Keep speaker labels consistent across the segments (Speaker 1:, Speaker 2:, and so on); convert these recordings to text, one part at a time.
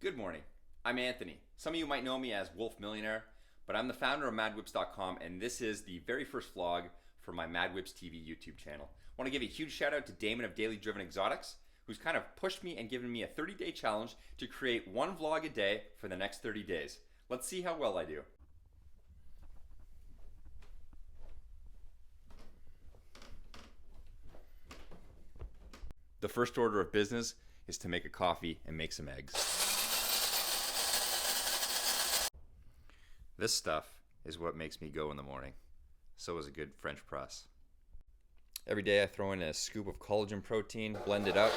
Speaker 1: Good morning. I'm Anthony. Some of you might know me as Wolf Millionaire, but I'm the founder of MadWhips.com, and this is the very first vlog for my MadWhips TV YouTube channel. I want to give a huge shout out to Damon of Daily Driven Exotics, who's kind of pushed me and given me a 30-day challenge to create one vlog a day for the next 30 days. Let's see how well I do. The first order of business is to make a coffee and make some eggs. This stuff is what makes me go in the morning. So is a good French press. Every day I throw in a scoop of collagen protein, blend it up.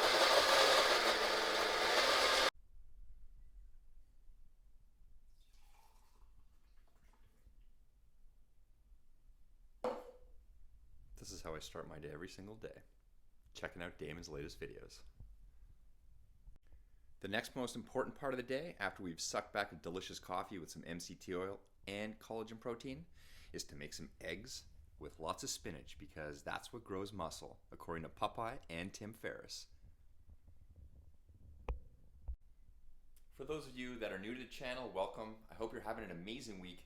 Speaker 1: This is how I start my day every single day. Checking out Damon's latest videos. The next most important part of the day, after we've sucked back a delicious coffee with some MCT oil and collagen protein, is to make some eggs with lots of spinach, because that's what grows muscle, according to Popeye and Tim Ferriss. For those of you that are new to the channel, welcome. I hope you're having an amazing week.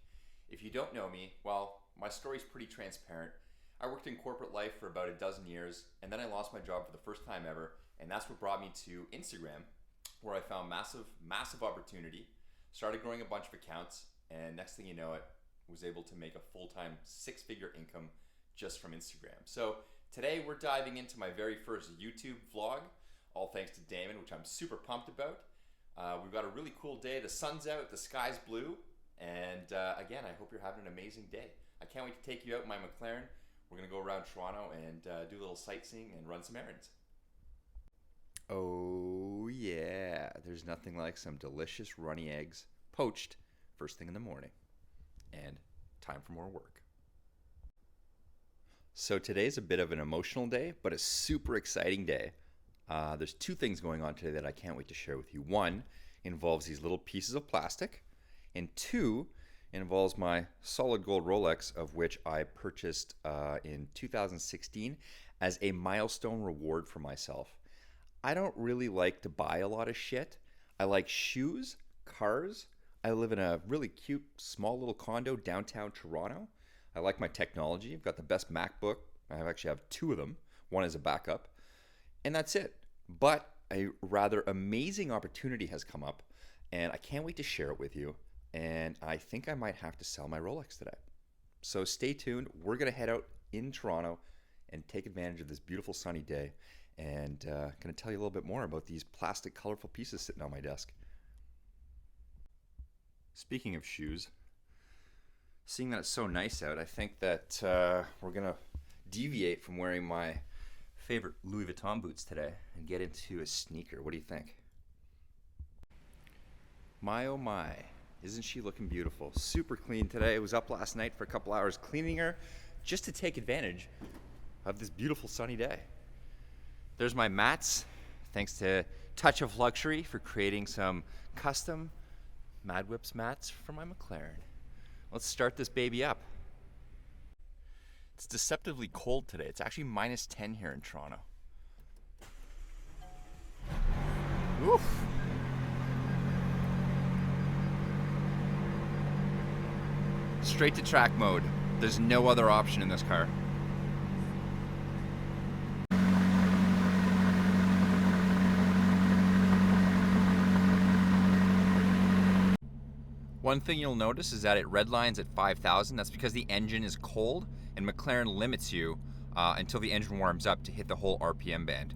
Speaker 1: If you don't know me, well, my story's pretty transparent. I worked in corporate life for about a dozen years, and then I lost my job for the first time ever, and that's what brought me to Instagram, where I found massive opportunity, started growing a bunch of accounts, and next thing you know it, was able to make a full-time six-figure income just from Instagram. So today we're diving into my very first YouTube vlog, all thanks to Damon, which I'm super pumped about. We've got a really cool day. The sun's out, the sky's blue, and again, I hope you're having an amazing day. I can't wait to take you out in my McLaren. We're gonna go around Toronto and do a little sightseeing and run some errands. Oh yeah, there's nothing like some delicious runny eggs, poached, first thing in the morning. And time for more work. So today's a bit of an emotional day, but a super exciting day. There's two things going on today that I can't wait to share with you. One involves these little pieces of plastic, and two involves my solid gold Rolex, of which I purchased in 2016 as a milestone reward for myself. I don't really like to buy a lot of shit. I like shoes, cars. I live in a really cute, small little condo downtown Toronto. I like my technology. I've got the best MacBook. I actually have two of them. One is a backup. And that's it. But a rather amazing opportunity has come up, and I can't wait to share it with you. And I think I might have to sell my Rolex today. So stay tuned. We're going to head out in Toronto and take advantage of this beautiful sunny day, and going to tell you a little bit more about these plastic colorful pieces sitting on my desk. Speaking of shoes, seeing that it's so nice out, I think that we're going to deviate from wearing my favorite Louis Vuitton boots today and get into a sneaker. What do you think? My oh my, isn't she looking beautiful? Super clean today. I was up last night for a couple hours cleaning her just to take advantage of this beautiful sunny day. There's my mats, thanks to Touch of Luxury for creating some custom MadWhips mats for my McLaren. Let's start this baby up. It's deceptively cold today. It's actually minus 10 here in Toronto. Oof. Straight to track mode. There's no other option in this car. One thing you'll notice is that it redlines at 5,000. That's because the engine is cold, and McLaren limits you until the engine warms up to hit the whole RPM band.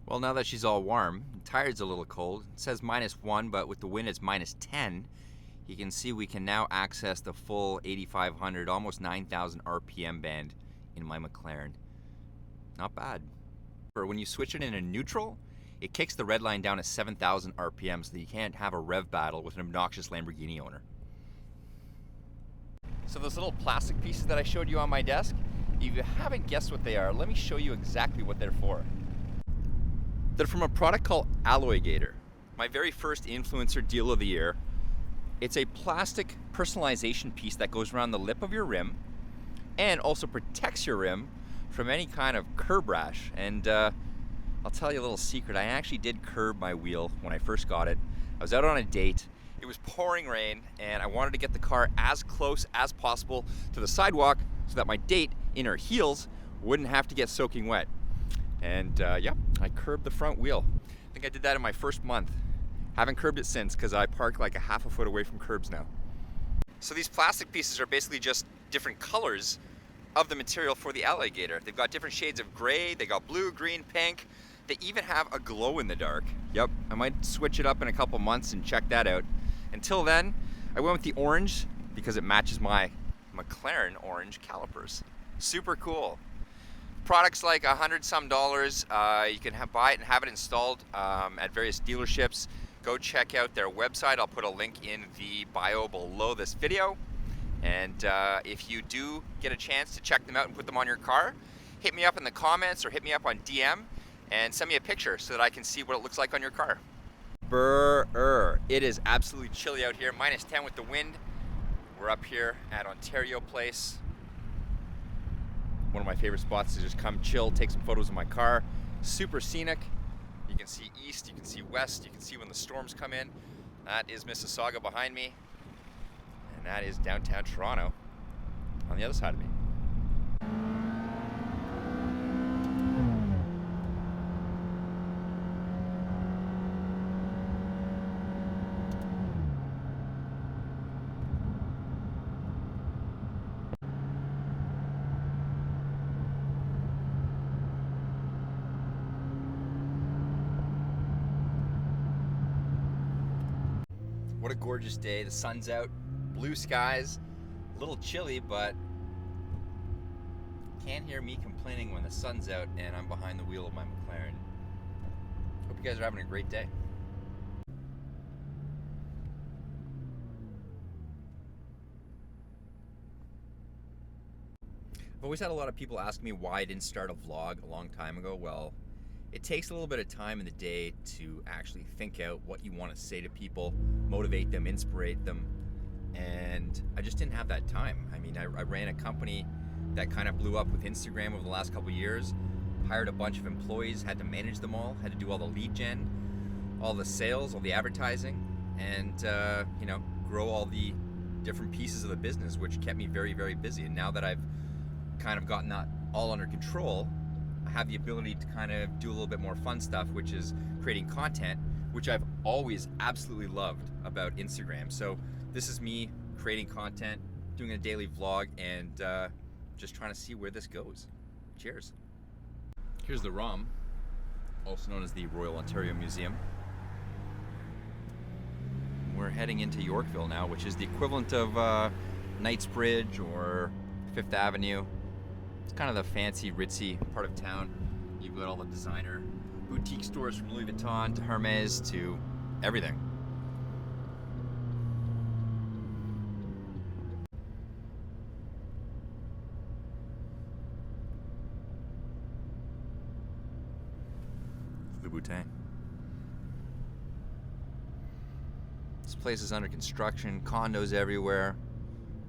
Speaker 1: Well, now that she's all warm, the tire's a little cold. It says -1, but with the wind it's -10. You can see we can now access the full 8,500, almost 9,000 RPM band in my McLaren. Not bad. When you switch it into neutral, it kicks the red line down to 7,000 RPM so that you can't have a rev battle with an obnoxious Lamborghini owner. So those little plastic pieces that I showed you on my desk, if you haven't guessed what they are, let me show you exactly what they're for. They're from a product called Alloy Gator, my very first influencer deal of the year. It's a plastic personalization piece that goes around the lip of your rim and also protects your rim from any kind of curb rash. And I'll tell you a little secret. I actually did curb my wheel when I first got it. I was out on a date. It was pouring rain, and I wanted to get the car as close as possible to the sidewalk so that my date in her heels wouldn't have to get soaking wet. And yeah, I curbed the front wheel. I think I did that in my first month. Haven't curbed it since because I park like a half a foot away from curbs now. So these plastic pieces are basically just different colors of the material for the alligator. They've got different shades of gray, they got blue, green, pink. They even have a glow in the dark. Yep, I might switch it up in a couple months and check that out. Until then, I went with the orange because it matches my McLaren orange calipers. Super cool. Products like $100 some. You can buy it and have it installed at various dealerships. Go check out their website. I'll put a link in the bio below this video. And if you do get a chance to check them out and put them on your car, hit me up in the comments or hit me up on DM and send me a picture so that I can see what it looks like on your car. Brr. It is absolutely chilly out here, -10 with the wind. We're up here at Ontario Place. One of my favorite spots to just come chill, take some photos of my car. Super scenic. You can see east, you can see west, you can see when the storms come in. That is Mississauga behind me. And that is downtown Toronto on the other side of me. What a gorgeous day. The sun's out, blue skies, a little chilly, but can't hear me complaining when the sun's out and I'm behind the wheel of my McLaren. Hope you guys are having a great day. I've always had a lot of people ask me why I didn't start a vlog a long time ago. Well, it takes a little bit of time in the day to actually think out what you want to say to people, motivate them, inspire them, and I just didn't have that time. I mean, I ran a company that kind of blew up with Instagram over the last couple of years, hired a bunch of employees, had to manage them all, had to do all the lead gen, all the sales, all the advertising, and you know, grow all the different pieces of the business, which kept me very, very busy. And now that I've kind of gotten that all under control, I have the ability to kind of do a little bit more fun stuff, which is creating content, which I've always absolutely loved about Instagram. So this is me creating content, doing a daily vlog, and just trying to see where this goes. Cheers. Here's the ROM, also known as the Royal Ontario Museum. We're heading into Yorkville now, which is the equivalent of Knightsbridge or Fifth Avenue. It's kind of the fancy, ritzy part of town. You've got all the designer boutique stores from Louis Vuitton to Hermes to everything. Louboutin. This place is under construction, condos everywhere,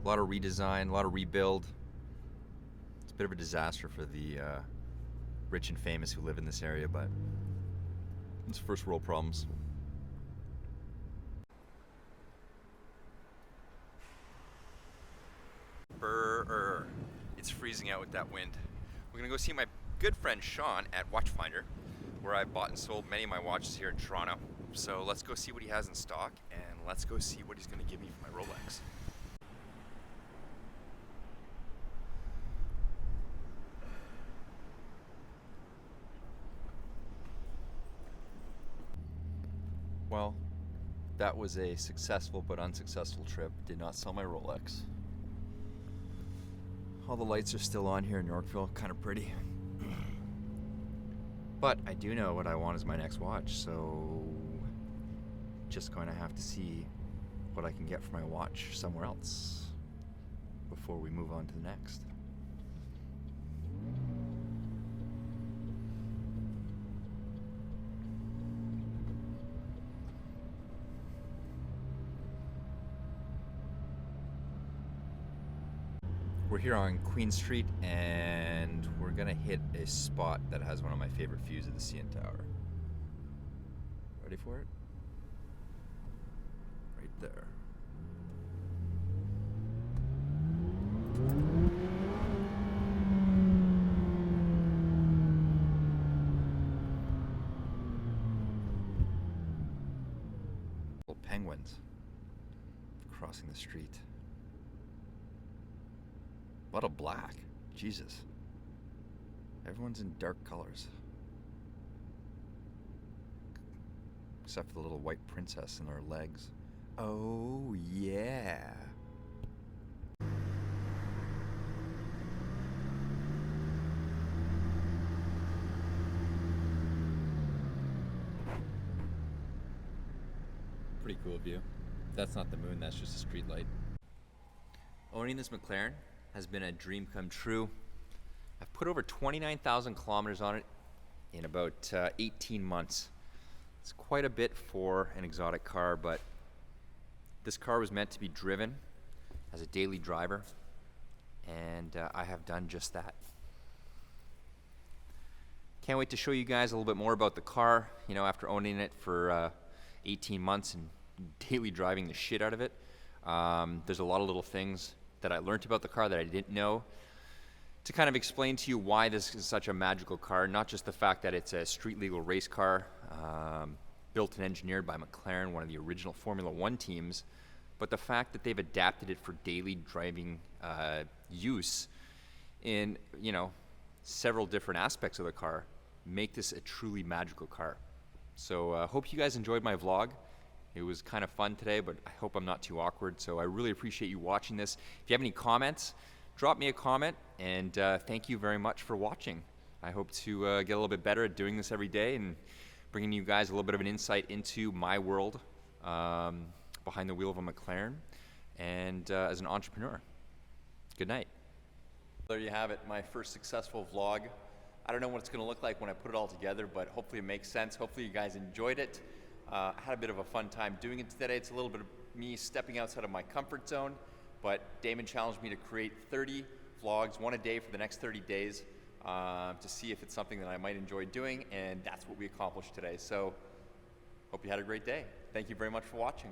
Speaker 1: a lot of redesign, a lot of rebuild. It's a bit of a disaster for the rich and famous who live in this area, but it's first world problems. Brr. It's freezing out with that wind. We're gonna go see my good friend Sean at Watchfinder, where I bought and sold many of my watches here in Toronto. So let's go see what he has in stock, and let's go see what he's gonna give me for my Rolex. Well, that was a successful but unsuccessful trip. Did not sell my Rolex. All the lights are still on here in Yorkville, kind of pretty. But I do know what I want as my next watch, so just going to have to see what I can get for my watch somewhere else before we move on to the next. We're here on Queen Street and we're we're gonna hit a spot that has one of my favorite views of the CN Tower. Ready for it? Right there. Little penguins crossing the street. A lot of black. Jesus. Everyone's in dark colors. Except for the little white princess and her legs. Oh, yeah. Pretty cool view. That's not the moon, that's just a street light. Owning this McLaren has been a dream come true. I've put over 29,000 kilometers on it in about 18 months. It's quite a bit for an exotic car, but this car was meant to be driven as a daily driver, and I have done just that. Can't wait to show you guys a little bit more about the car, you know, after owning it for 18 months and daily driving the shit out of it. There's a lot of little things that I learned about the car that I didn't know, to kind of explain to you why this is such a magical car. Not just the fact that it's a street legal race car, built and engineered by McLaren, one of the original Formula One teams, but the fact that they've adapted it for daily driving use in, you know, several different aspects of the car make this a truly magical car. So hope you guys enjoyed my vlog. It was kind of fun today, but I hope I'm not too awkward. So I really appreciate you watching this. If you have any comments, drop me a comment, and thank you very much for watching. I hope to get a little bit better at doing this every day and bringing you guys a little bit of an insight into my world behind the wheel of a McLaren and as an entrepreneur. Good night. There you have it, my first successful vlog. I don't know what it's going to look like when I put it all together, but hopefully it makes sense. Hopefully you guys enjoyed it. I had a bit of a fun time doing it today. It's a little bit of me stepping outside of my comfort zone, but Damon challenged me to create 30 vlogs, one a day for the next 30 days, to see if it's something that I might enjoy doing, and that's what we accomplished today. So, hope you had a great day. Thank you very much for watching.